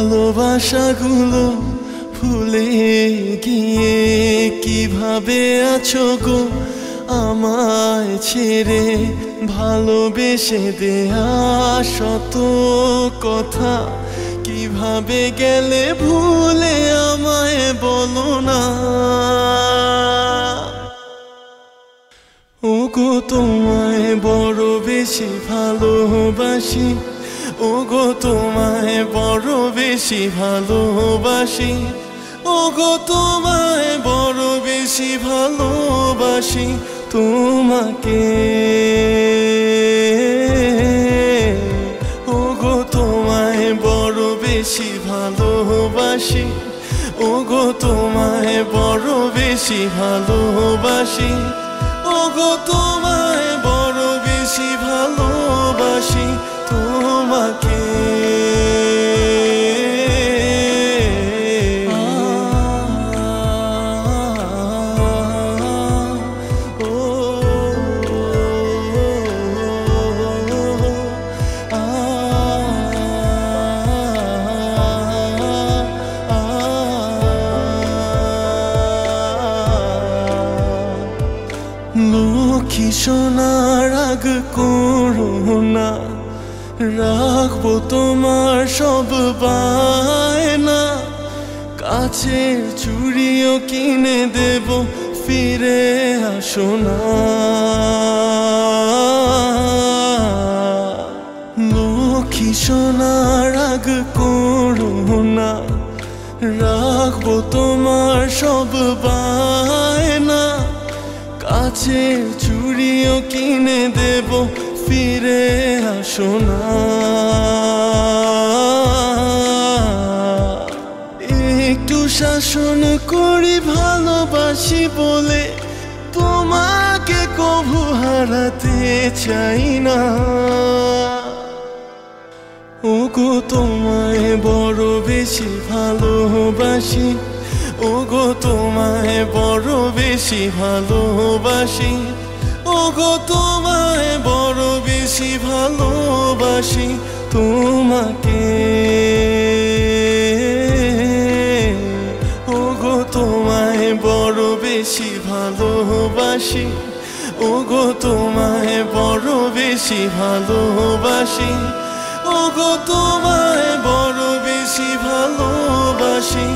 ভালোবাসাগুলো ভুলে গিয়ে কিভাবে আছো গো আমায় ছেড়ে ভালোবেসে দেয়া শত কথা কিভাবে গেলে ভুলে আমায় বলো না ওগো তোমায় বড় বেশি ভালোবাসি ওগো তোমায় বড় বেশি ভালোবাসি ওগো তোমায় বড় বেশি ভালোবাসি তোমাকে ওগো তোমায় বড় বেশি ভালোবাসি ওগো তোমায় বড় বেশি ভালোবাসি ওগো তোমায় বড় বেশি ভালোবাসি তোমাকে লক্ষ্মী সোনার রাগ করো না রাখবো তোমার সব বায়না কাছের চুড়িও কিনে দেব ফিরে আসো না লক্ষ্মী সোনার রাগ করো না রাখবো তোমার সব বায়না কাছের চুড়িও কিনে দেব ফিরে আসো না একটু শাসন করি ভালোবাসি বলে তোমাকে কভু হারাতে চাই না ওগো তোমায় বড় বেশি ভালোবাসি ওগো তোমায় বড় বেশি ভালোবাসি ওগো তোমায় বড় বেশি ভালোবাসি তোমাকে ওগো তোমায় বড় বেশি ভালোবাসি ওগো তোমায় বড় বেশি ভালোবাসি ওগো তোমায় বড় বেশি ভালোবাসি